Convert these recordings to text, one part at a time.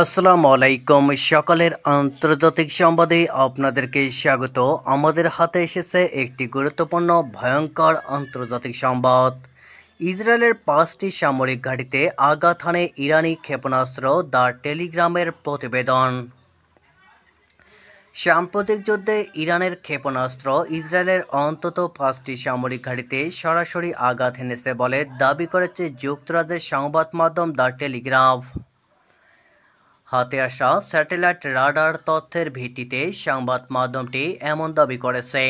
আসসালামু আলাইকুম সকলের আন্তর্জাতিক সংবাদে আপনাদেরকে স্বাগত। আমাদের হাতে এসেছে একটি গুরুত্বপূর্ণ ভয়ঙ্কর আন্তর্জাতিক সংবাদ। ইসরায়েলের 5টি সামরিক ঘাঁটিতে আঘাত হানে ইরানি ক্ষেপণাস্ত্র, দ্য টেলিগ্রামের প্রতিবেদন। সাম্প্রতিক যুদ্ধে ইরানের ক্ষেপণাস্ত্র ইসরায়েলের অন্তত 5টি সামরিক ঘাঁটিতে সরাসরি আঘাত হেনেছে বলে দাবি করেছে যুক্তরাজ্যের সংবাদ মাধ্যম দ্য টেলিগ্রাফ। হাতে আসা স্যাটেলাইট রাডার তথ্যের ভিত্তিতে সংবাদ মাধ্যমটি এমন দাবি করেছে।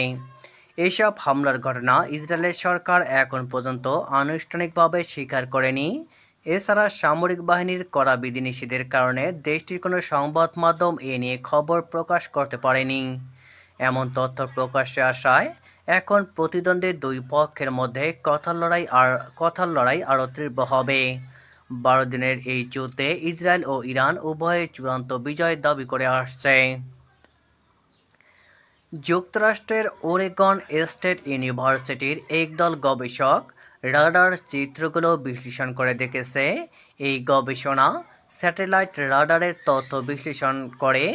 এসব হামলার ঘটনা ইসরায়েলের সরকার এখন পর্যন্ত আনুষ্ঠানিকভাবে স্বীকার করেনি। এছাড়া সামরিক বাহিনীর কড়া বিধিনিষেধের কারণে দেশটির কোনো সংবাদ মাধ্যম এ নিয়ে খবর প্রকাশ করতে পারেনি। এমন তথ্য প্রকাশ্যে আসায় এখন প্রতিদ্বন্দ্বী দুই পক্ষের মধ্যে কথার লড়াই আরও তীব্র হবে। 12 দিনের এই যুদ্ধে ইসরায়েল ও ইরান উভয়ে চূড়ান্ত বিজয় দাবি করে আসছে। যুক্তরাষ্ট্রের ওরেগন স্টেট ইউনিভার্সিটির একদল গবেষক রাডার চিত্রগুলো বিশ্লেষণ করে দেখেছে। এই গবেষণা স্যাটেলাইট রাডারের তথ্য বিশ্লেষণ করে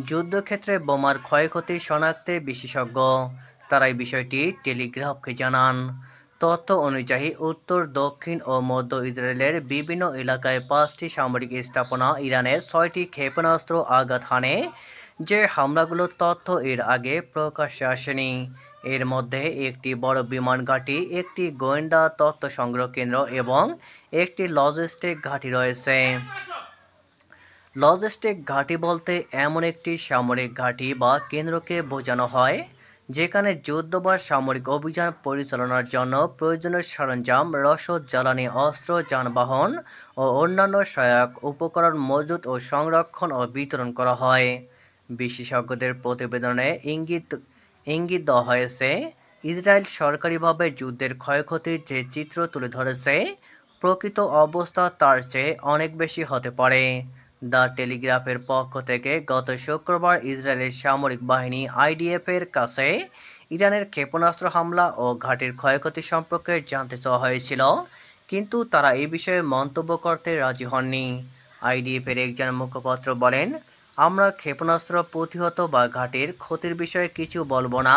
যুদ্ধক্ষেত্রে বোমার ক্ষয়ক্ষতি শনাক্তে বিশেষজ্ঞ। তারা এই বিষয়টি টেলিগ্রাফকে জানান। তথ্য অনুযায়ী উত্তর, দক্ষিণ ও মধ্য ইসরায়েলের বিভিন্ন এলাকায় 5টি সামরিক স্থাপনা ইরানের 6টি ক্ষেপণাস্ত্র আঘাত হানে। যে হামলাগুলোর তথ্য এর আগে প্রকাশ্যে আসেনি এর মধ্যে একটি বড় বিমান ঘাঁটি, একটি গোয়েন্দা তথ্য সংগ্রহ কেন্দ্র এবং একটি লজিস্টিক ঘাঁটি রয়েছে। লজিস্টিক ঘাঁটি বলতে এমন একটি সামরিক ঘাঁটি বা কেন্দ্রকে বোঝানো হয় যেখানে যুদ্ধ বা সামরিক অভিযান পরিচালনার জন্য প্রয়োজনীয় সরঞ্জাম, রসদ, জ্বালানি, অস্ত্র, যানবাহন ও অন্যান্য সহায়ক উপকরণ মজুত ও সংরক্ষণ ও বিতরণ করা হয়। বিশেষজ্ঞদের প্রতিবেদনে ইঙ্গিত দেওয়া হয়েছে, ইসরায়েল সরকারিভাবে যুদ্ধের ক্ষয়ক্ষতির যে চিত্র তুলে ধরেছে, প্রকৃত অবস্থা তার চেয়ে অনেক বেশি হতে পারে। দ্য টেলিগ্রাফের পক্ষ থেকে গত শুক্রবার ইসরায়েলের সামরিক বাহিনী আইডিএফ-এর কাছে ইরানের ক্ষেপণাস্ত্র হামলা ও ঘাঁটির ক্ষয়ক্ষতি সম্পর্কে জানতে চাওয়া হয়েছিল, কিন্তু তারা এই বিষয়ে মন্তব্য করতে রাজি হননি। আইডিএফ-এর একজন মুখপাত্র বলেন, আমরা ক্ষেপণাস্ত্র প্রতিহত বা ঘাঁটির ক্ষতির বিষয়ে কিছু বলবো না,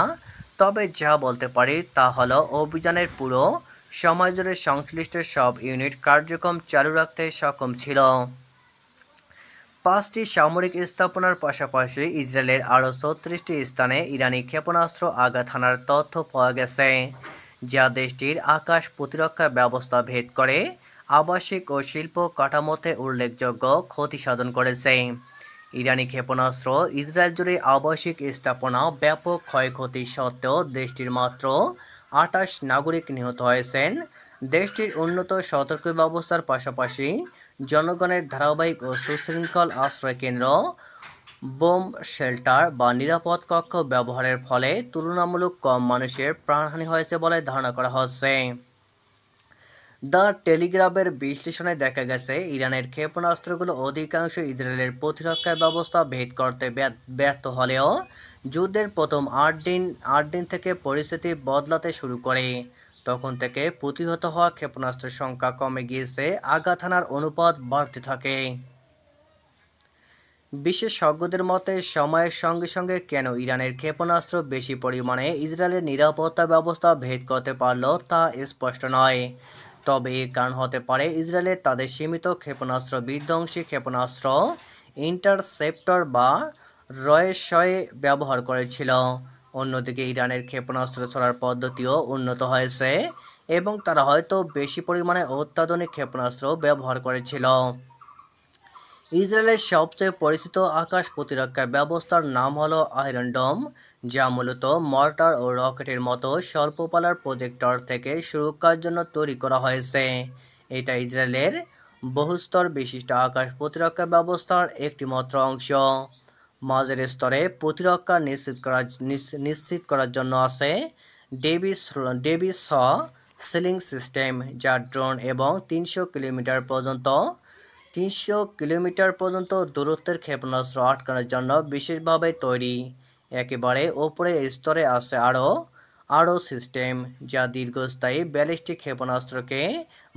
তবে যা বলতে পারি তা হলো অভিযানের পুরো সময় জুড়ে সংশ্লিষ্ট সব ইউনিট কার্যক্রম চালু রাখতে সক্ষম ছিল। 5টি সামরিক স্থাপনার পাশাপাশি ইসরায়েলের আরও 36টি স্থানে ইরানি ক্ষেপণাস্ত্র আঘাত হানার তথ্য পাওয়া গেছে, যা দেশটির আকাশ প্রতিরক্ষা ব্যবস্থা ভেদ করে আবাসিক ও শিল্প কাঠামোতে উল্লেখযোগ্য ক্ষতি সাধন করেছে। ইরানি ক্ষেপণাস্ত্র ইসরায়েল জুড়ে আবাসিক স্থাপনা ব্যাপক ক্ষয়ক্ষতি সত্ত্বেও দেশটির মাত্র 28 নাগরিক নিহত হয়েছেন। দেশটির উন্নত সতর্ক ব্যবস্থার পাশাপাশি জনগণের ধারাবাহিক ও সুশৃঙ্খল আশ্রয়কেন্দ্র, বোম শেল্টার বা নিরাপদ কক্ষ ব্যবহারের ফলে তুলনামূলক কম মানুষের প্রাণহানি হয়েছে বলে ধারণা করা হচ্ছে। দ্য টেলিগ্রাফের বিশ্লেষণে দেখা গেছে, ইরানের ক্ষেপণাস্ত্রগুলো অধিকাংশ ইসরায়েলের প্রতিরক্ষা ব্যবস্থা ভেদ করতে ব্যর্থ হলেও যুদ্ধের প্রথম 8 দিন থেকে পরিস্থিতি বদলাতে শুরু করে। তখন থেকে প্রতিহত হওয়া ক্ষেপণাস্ত্রের সংখ্যা কমে গিয়েছে, আঘাত হানার অনুপাত বাড়তে থাকে। বিশেষজ্ঞদের মতে, সময়ের সঙ্গে সঙ্গে কেন ইরানের ক্ষেপণাস্ত্র বেশি পরিমাণে ইসরায়েলের নিরাপত্তা ব্যবস্থা ভেদ করতে পারল তা স্পষ্ট নয়। তবে এর কারণ হতে পারে ইসরায়েলের তাদের সীমিত ক্ষেপণাস্ত্র বিধ্বংসী ক্ষেপণাস্ত্র ইন্টারসেপ্টর বা রয়েশয় ব্যবহার করেছিল। অন্যদিকে ইরানের ক্ষেপণাস্ত্র ছোড়ার পদ্ধতিও উন্নত হয়েছে এবং তারা হয়তো বেশি পরিমাণে অত্যাধুনিক ক্ষেপণাস্ত্র ব্যবহার করেছিল। ইসরায়েলের সবচেয়ে পরিচিত আকাশ প্রতিরক্ষা ব্যবস্থার নাম হলো আয়রন ডোম, যা মূলত মর্টার ও রকেটের মতো স্বল্পপালার প্রজেক্টর থেকে সুরক্ষার জন্য তৈরি করা হয়েছে। এটা ইসরায়েলের বহুস্তর বিশিষ্ট আকাশ প্রতিরক্ষা ব্যবস্থার একটি মাত্র অংশ। মাঝের স্তরে প্রতিরক্ষা নিশ্চিত করার জন্য আছে ডেবি স সিলিং সিস্টেম, যা ড্রোন এবং 300 কিলোমিটার পর্যন্ত দূরত্বের ক্ষেপণাস্ত্র আটকানোর জন্য বিশেষভাবে তৈরি। একেবারে ওপরের স্তরে আছে আরও সিস্টেম, যা দীর্ঘস্থায়ী ব্যালিস্টিক ক্ষেপণাস্ত্রকে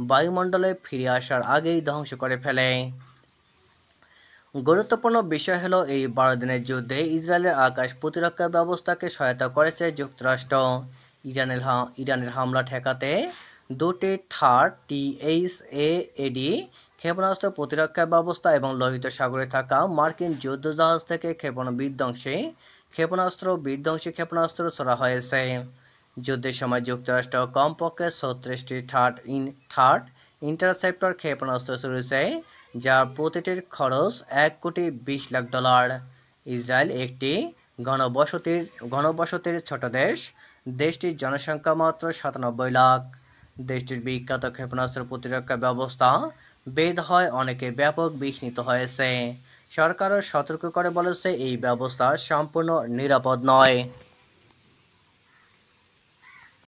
বায়ুমণ্ডলে ফিরে আসার আগেই ধ্বংস করে ফেলে। গুরুত্বপূর্ণ বিষয় হলো এই 12 দিনের যুদ্ধে ইসরায়েলের আকাশ প্রতিরক্ষা ব্যবস্থাকে সহায়তা করেছে যুক্তরাষ্ট্র। ইরানের হামলা ঠেকাতে দুটি থার্ড টিএইচএএডি ক্ষেপণাস্ত্র প্রতিরক্ষা ব্যবস্থা এবং লোহিত সাগরে থাকা মার্কিন যুদ্ধজাহাজ থেকে বিধ্বংসী ক্ষেপণাস্ত্র ছোড়া হয়েছে। যুদ্ধের সময় যুক্তরাষ্ট্র কমপক্ষে 36টি থার্ড ইন্টারসেপ্টর ক্ষেপণাস্ত্র ছুড়েছে, যার প্রতিটির খরচ $1,20,00,000। ইসরায়েল একটি ঘনবসতির ছোট দেশ। দেশটির জনসংখ্যা মাত্র 97 লাখ। দেশটির বিখ্যাত ক্ষেপণাস্ত্র প্রতিরক্ষা ব্যবস্থা বেদ হয় অনেকে ব্যাপক বিঘ্নিত হয়েছে। সরকারও সতর্ক করে বলেছে এই ব্যবস্থা সম্পূর্ণ নিরাপদ নয়।